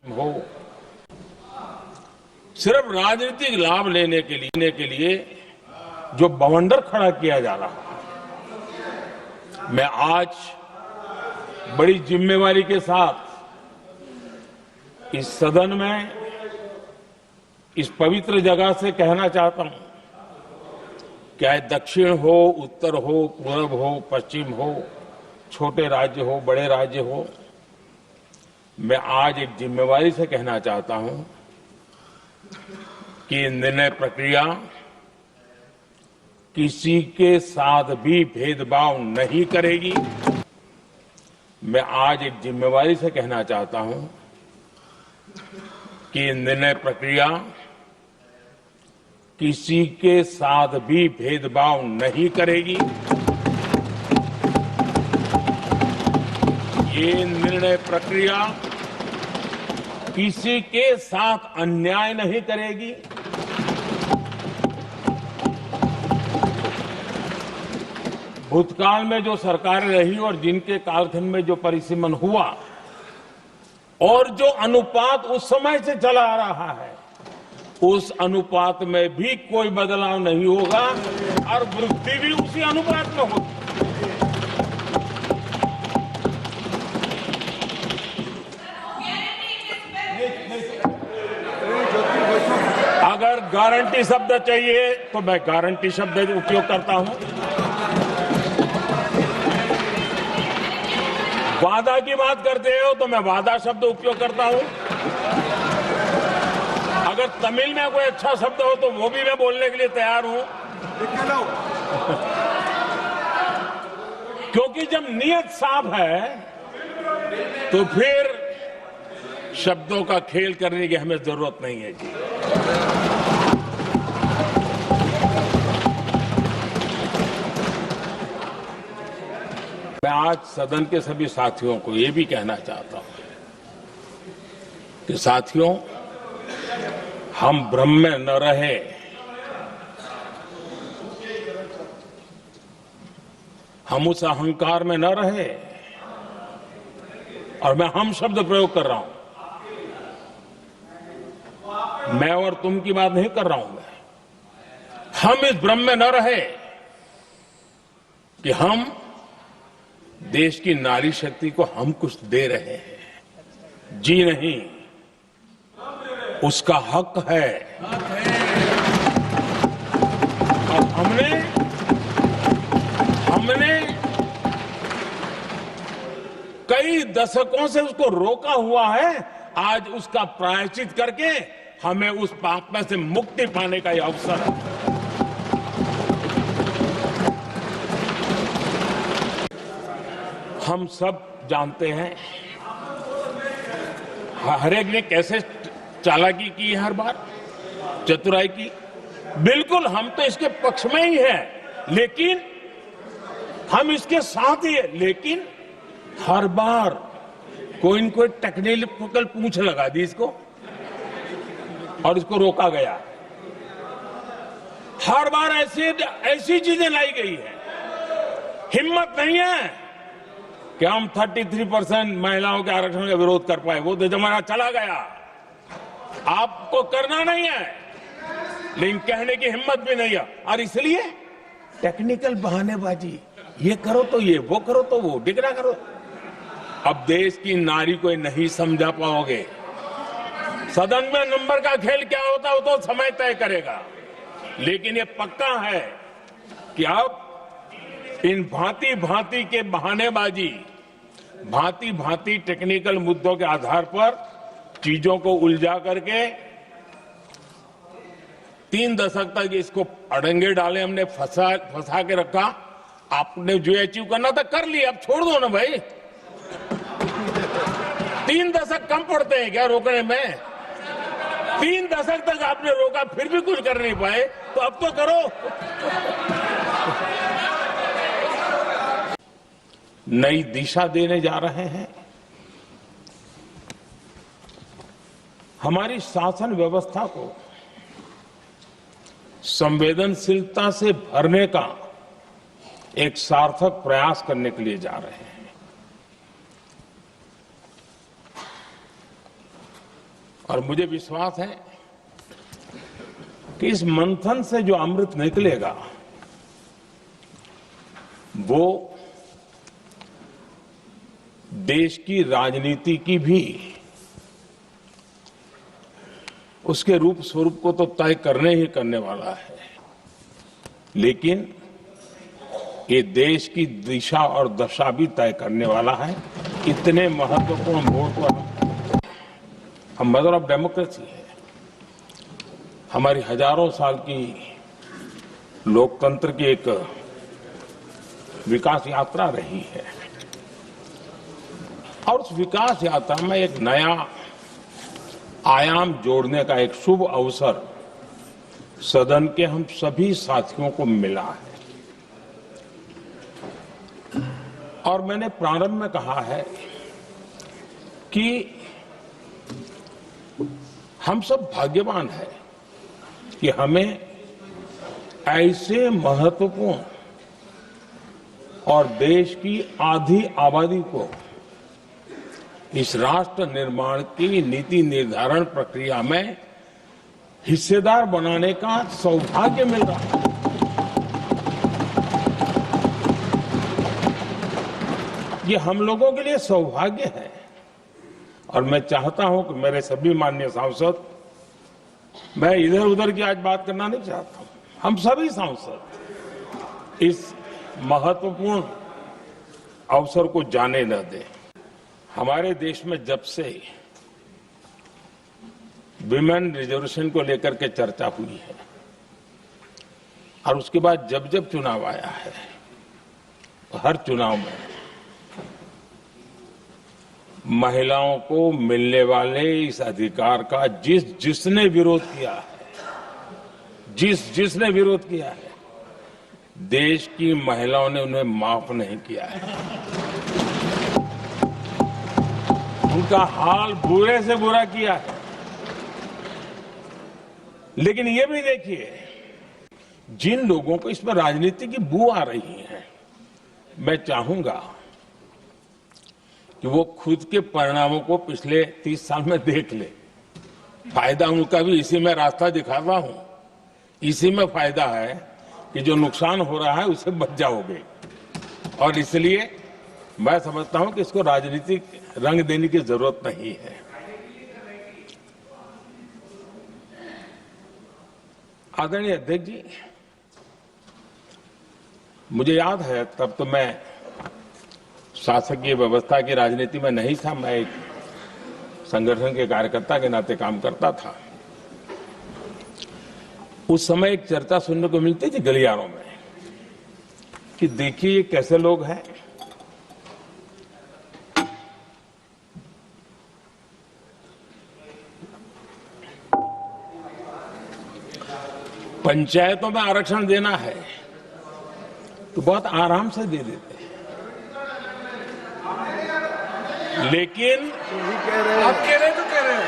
हो, सिर्फ राजनीतिक लाभ लेने के लिए जो बवंडर खड़ा किया जा रहा है, मैं आज बड़ी जिम्मेवारी के साथ इस सदन में इस पवित्र जगह से कहना चाहता हूं, चाहे दक्षिण हो, उत्तर हो, पूर्व हो, पश्चिम हो, छोटे राज्य हो, बड़े राज्य हो, मैं आज एक जिम्मेवारी से कहना चाहता हूं कि निर्णय प्रक्रिया किसी के साथ भी भेदभाव नहीं करेगी। मैं आज एक जिम्मेवारी से कहना चाहता हूं कि निर्णय प्रक्रिया किसी के साथ भी भेदभाव नहीं करेगी। ये निर्णय प्रक्रिया किसी के साथ अन्याय नहीं करेगी। भूतकाल में जो सरकारें रही और जिनके कालखंड में जो परिसीमन हुआ और जो अनुपात उस समय से चला आ रहा है, उस अनुपात में भी कोई बदलाव नहीं होगा और वृद्धि भी उसी अनुपात में होगी। अगर गारंटी शब्द चाहिए तो मैं गारंटी शब्द उपयोग करता हूं। वादा की बात करते हो तो मैं वादा शब्द उपयोग करता हूं। अगर तमिल में कोई अच्छा शब्द हो तो वो भी मैं बोलने के लिए तैयार हूं। क्योंकि जब नीयत साफ है तो फिर शब्दों का खेल करने की हमें जरूरत नहीं है जी। मैं आज सदन के सभी साथियों को ये भी कहना चाहता हूं कि साथियों, हम भ्रम में न रहे। हम उस अहंकार में न रहे। और मैं हम शब्द प्रयोग कर रहा हूं। मैं और तुम की बात नहीं कर रहा हूं। मैं हम इस भ्रम में न रहे कि हम देश की नारी शक्ति को हम कुछ दे रहे हैं। जी नहीं, उसका हक है। और हमने कई दशकों से उसको रोका हुआ है। आज उसका प्रायश्चित करके हमें उस पाप में से मुक्ति पाने का यह अवसर है। हम सब जानते हैं हर एक ने कैसे चालाकी की है, हर बार चतुराई की। बिल्कुल हम तो इसके पक्ष में ही हैं, लेकिन हम इसके साथ ही है। लेकिन हर बार कोई न कोई टेक्निकल पूंछ लगा दी इसको और इसको रोका गया। हर बार ऐसी चीजें लाई गई है। हिम्मत नहीं है कि हम 33% महिलाओं के आरक्षण का विरोध कर पाए। वो तो जमाना चला गया। आपको करना नहीं है, लेकिन कहने की हिम्मत भी नहीं है। और इसलिए टेक्निकल बहानेबाजी, ये करो तो ये, वो करो तो वो, डिगरा करो। अब देश की नारी को नहीं समझा पाओगे। सदन में नंबर का खेल क्या होता है वो तो समय तय करेगा। लेकिन ये पक्का है कि अब इन भांति भांति के बहानेबाजी, भांति भांति टेक्निकल मुद्दों के आधार पर चीजों को उलझा करके 3 दशक तक इसको अड़ंगे डाले, हमने फंसा के रखा। आपने जो अचीव करना था कर लिया, अब छोड़ दो ना भाई। 3 दशक कम पड़ते हैं क्या रोकने में? 3 दशक तक आपने रोका, फिर भी कुछ कर नहीं पाए, तो अब तो करो। नई दिशा देने जा रहे हैं। हमारी शासन व्यवस्था को संवेदनशीलता से भरने का एक सार्थक प्रयास करने के लिए जा रहे हैं। और मुझे विश्वास है कि इस मंथन से जो अमृत निकलेगा वो देश की राजनीति की भी उसके रूप स्वरूप को तो तय करने ही करने वाला है, लेकिन ये देश की दिशा और दशा भी तय करने वाला है। इतने महत्वपूर्ण वोट पर हम मदर ऑफ डेमोक्रेसी है। हमारी हजारों साल की लोकतंत्र की एक विकास यात्रा रही है और उस विकास यात्रा में एक नया आयाम जोड़ने का एक शुभ अवसर सदन के हम सभी साथियों को मिला है। और मैंने प्रारंभ में कहा है कि हम सब भाग्यवान हैं कि हमें ऐसे महत्वपूर्ण और देश की आधी आबादी को इस राष्ट्र निर्माण की नीति निर्धारण प्रक्रिया में हिस्सेदार बनाने का सौभाग्य मिल रहा है। ये हम लोगों के लिए सौभाग्य है और मैं चाहता हूं कि मेरे सभी माननीय सांसद, मैं इधर उधर की आज बात करना नहीं चाहता हूं, हम सभी सांसद इस महत्वपूर्ण अवसर को जाने न दें। हमारे देश में जब से विमेन रिजर्वेशन को लेकर के चर्चा हुई है और उसके बाद जब जब चुनाव आया है, हर चुनाव में महिलाओं को मिलने वाले इस अधिकार का जिसने विरोध किया है, जिसने विरोध किया है, देश की महिलाओं ने उन्हें माफ नहीं किया है। उनका हाल बुरे से बुरा किया है। लेकिन ये भी देखिए, जिन लोगों को इसमें राजनीति की बू आ रही है, मैं चाहूंगा कि वो खुद के परिणामों को पिछले 30 साल में देख ले। फायदा उनका भी इसी में रास्ता दिखाता हूं। इसी में फायदा है कि जो नुकसान हो रहा है उससे बच जाओगे। और इसलिए मैं समझता हूं कि इसको राजनीतिक रंग देने की जरूरत नहीं है। आदरणीय अध्यक्ष जी, मुझे याद है तब तो मैं शासकीय व्यवस्था की राजनीति में नहीं था, मैं एक संगठन के कार्यकर्ता के नाते काम करता था। उस समय एक चर्चा सुनने को मिलती थी गलियारों में कि देखिए ये कैसे लोग हैं, पंचायतों में आरक्षण देना है तो बहुत आराम से दे देते हैं, लेकिन आप कह रहे तो कह रहे हो।